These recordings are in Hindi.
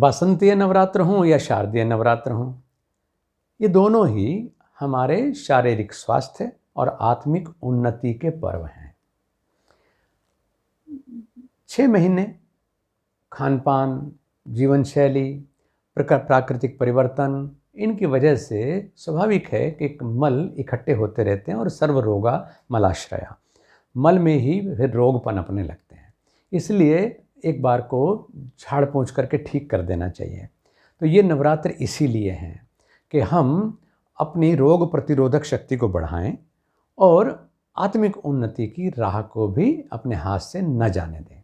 वासंतीय नवरात्र हों या शारदीय नवरात्र हों, ये दोनों ही हमारे शारीरिक स्वास्थ्य और आत्मिक उन्नति के पर्व हैं। 6 महीने खान पान, जीवन शैली, प्राकृतिक परिवर्तन, इनकी वजह से स्वाभाविक है कि मल इकट्ठे होते रहते हैं और सर्वरोगा मलाश्रया, मल में ही फिर रोग पनपने लगते हैं। इसलिए एक बार को झाड़ पोंछ करके ठीक कर देना चाहिए। तो ये नवरात्र इसीलिए हैं कि हम अपनी रोग प्रतिरोधक शक्ति को बढ़ाएं और आत्मिक उन्नति की राह को भी अपने हाथ से न जाने दें।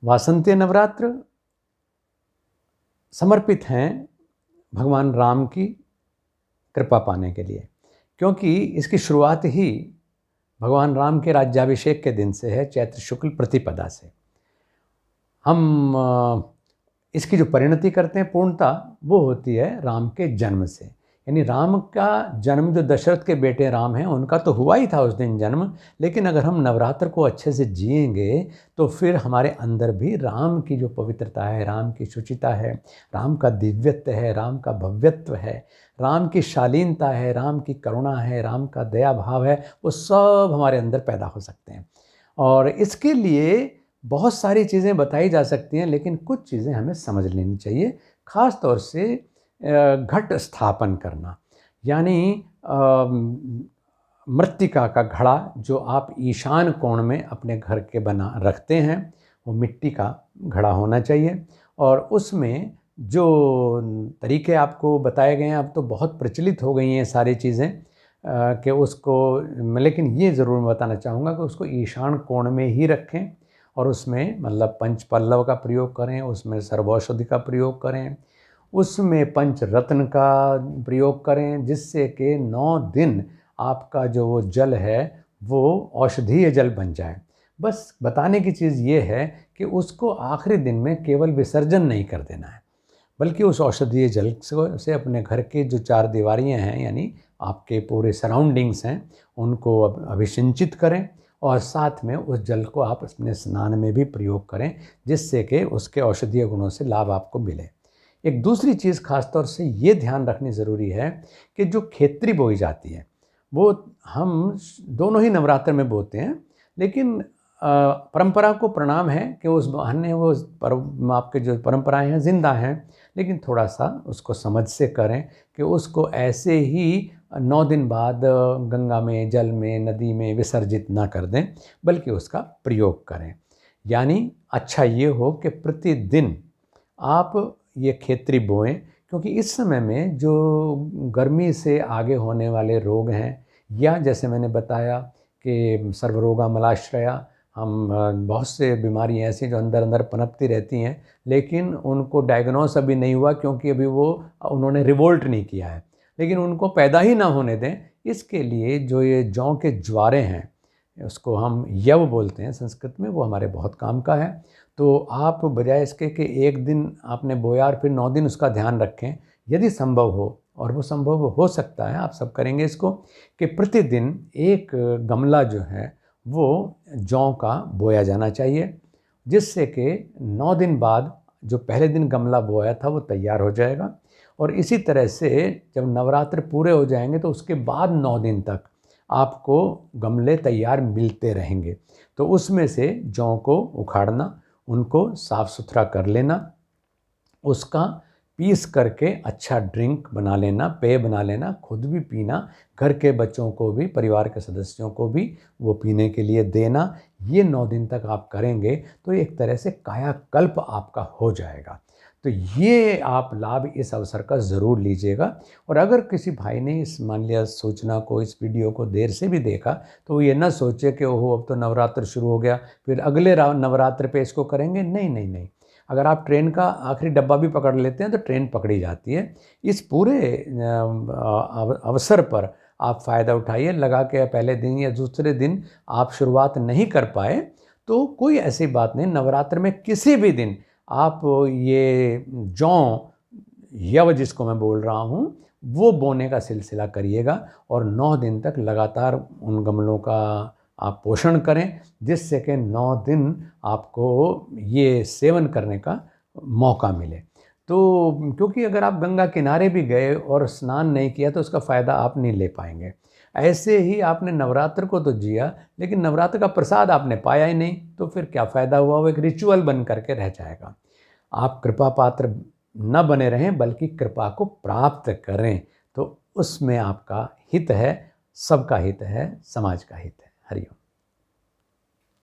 वासंतीय नवरात्र समर्पित हैं भगवान राम की कृपा पाने के लिए, क्योंकि इसकी शुरुआत ही भगवान राम के राज्याभिषेक के दिन से है, चैत्र शुक्ल प्रतिपदा से। हम इसकी जो परिणति करते हैं पूर्णता, वो होती है राम के जन्म से। यानी राम का जन्म, जो दशरथ के बेटे राम हैं, उनका तो हुआ ही था उस दिन जन्म, लेकिन अगर हम नवरात्र को अच्छे से जिएंगे तो फिर हमारे अंदर भी राम की जो पवित्रता है, राम की शुचिता है, राम का दिव्यत्व है, राम का भव्यत्व है, राम की शालीनता है, राम की करुणा है, राम का दया भाव है, वो सब हमारे अंदर पैदा हो सकते हैं। और इसके लिए बहुत सारी चीज़ें बताई जा सकती हैं, लेकिन कुछ चीज़ें हमें समझ लेनी चाहिए। ख़ास तौर से घट स्थापन करना, यानी मृत्तिका का घड़ा जो आप ईशान कोण में अपने घर के बना रखते हैं, वो मिट्टी का घड़ा होना चाहिए। और उसमें जो तरीके आपको बताए गए हैं, अब तो बहुत प्रचलित हो गई हैं सारी चीज़ें कि उसको, लेकिन ये ज़रूर मैं बताना चाहूँगा कि उसको ईशान कोण में ही रखें और उसमें मतलब पंच पल्लव का प्रयोग करें, उसमें सर्वौषधि का प्रयोग करें, उसमें पंच रत्न का प्रयोग करें, जिससे कि 9 दिन आपका जो वो जल है वो औषधीय जल बन जाए। बस बताने की चीज़ ये है कि उसको आखिरी दिन में केवल विसर्जन नहीं कर देना है, बल्कि उस औषधीय जल से अपने घर के जो 4 दीवारियाँ हैं, यानी आपके पूरे सराउंडिंग्स हैं, उनको अभिसिंचित करें और साथ में उस जल को आप अपने स्नान में भी प्रयोग करें, जिससे कि उसके औषधीय गुणों से लाभ आपको मिले। एक दूसरी चीज़ खास तौर से ये ध्यान रखनी ज़रूरी है कि जो खेती बोई जाती है, वो हम दोनों ही नवरात्र में बोते हैं, लेकिन परंपरा को प्रणाम है कि उस बहाने वो आपके जो परंपराएं हैं जिंदा हैं, लेकिन थोड़ा सा उसको समझ से करें कि उसको ऐसे ही 9 दिन बाद गंगा में, जल में, नदी में विसर्जित ना कर दें, बल्कि उसका प्रयोग करें। यानी अच्छा ये हो कि प्रतिदिन आप ये खेती बोएं, क्योंकि इस समय में जो गर्मी से आगे होने वाले रोग हैं, या जैसे मैंने बताया कि सर्वरोगा मलाश्रया, हम बहुत से बीमारियाँ ऐसी जो अंदर अंदर पनपती रहती हैं, लेकिन उनको डायग्नोस अभी नहीं हुआ, क्योंकि अभी उन्होंने रिवोल्ट नहीं किया है, लेकिन उनको पैदा ही ना होने दें। इसके लिए जो ये जौ के ज्वारे हैं, उसको हम यव बोलते हैं संस्कृत में, वो हमारे बहुत काम का है। तो आप बजाय इसके कि एक दिन आपने बोया और फिर 9 दिन उसका ध्यान रखें, यदि संभव हो, और वो संभव हो सकता है, आप सब करेंगे इसको, कि प्रतिदिन एक गमला जो है वो जौ का बोया जाना चाहिए, जिससे कि 9 दिन बाद जो पहले दिन गमला बोया था वो तैयार हो जाएगा। और इसी तरह से जब नवरात्र पूरे हो जाएंगे तो उसके बाद 9 दिन तक आपको गमले तैयार मिलते रहेंगे। तो उसमें से जौ को उखाड़ना, उनको साफ़ सुथरा कर लेना, उसका पीस करके अच्छा ड्रिंक बना लेना, पेय बना लेना, खुद भी पीना, घर के बच्चों को भी, परिवार के सदस्यों को भी वो पीने के लिए देना। ये 9 दिन तक आप करेंगे तो एक तरह से कायाकल्प आपका हो जाएगा। तो ये आप लाभ इस अवसर का ज़रूर लीजिएगा। और अगर किसी भाई ने इस मान लिया सूचना को, इस वीडियो को देर से भी देखा, तो ये ना सोचे कि ओहो अब तो नवरात्र शुरू हो गया, फिर अगले नवरात्र पे इसको करेंगे। नहीं नहीं नहीं, अगर आप ट्रेन का आखिरी डब्बा भी पकड़ लेते हैं तो ट्रेन पकड़ी जाती है। इस पूरे अवसर पर आप फ़ायदा उठाइए। लगा के पहले दिन या दूसरे दिन आप शुरुआत नहीं कर पाए तो कोई ऐसी बात नहीं, नवरात्र में किसी भी दिन आप ये जौ, यव जिसको मैं बोल रहा हूँ, वो बोने का सिलसिला करिएगा और 9 दिन तक लगातार उन गमलों का आप पोषण करें, जिससे कि 9 दिन आपको ये सेवन करने का मौका मिले। तो क्योंकि अगर आप गंगा किनारे भी गए और स्नान नहीं किया तो उसका फ़ायदा आप नहीं ले पाएंगे। ऐसे ही आपने नवरात्र को तो जिया, लेकिन नवरात्र का प्रसाद आपने पाया ही नहीं, तो फिर क्या फ़ायदा हुआ? वो एक रिचुअल बन करके रह जाएगा। आप कृपा पात्र न बने रहें, बल्कि कृपा को प्राप्त करें, तो उसमें आपका हित है, सबका हित है, समाज का हित है। हरि ओम।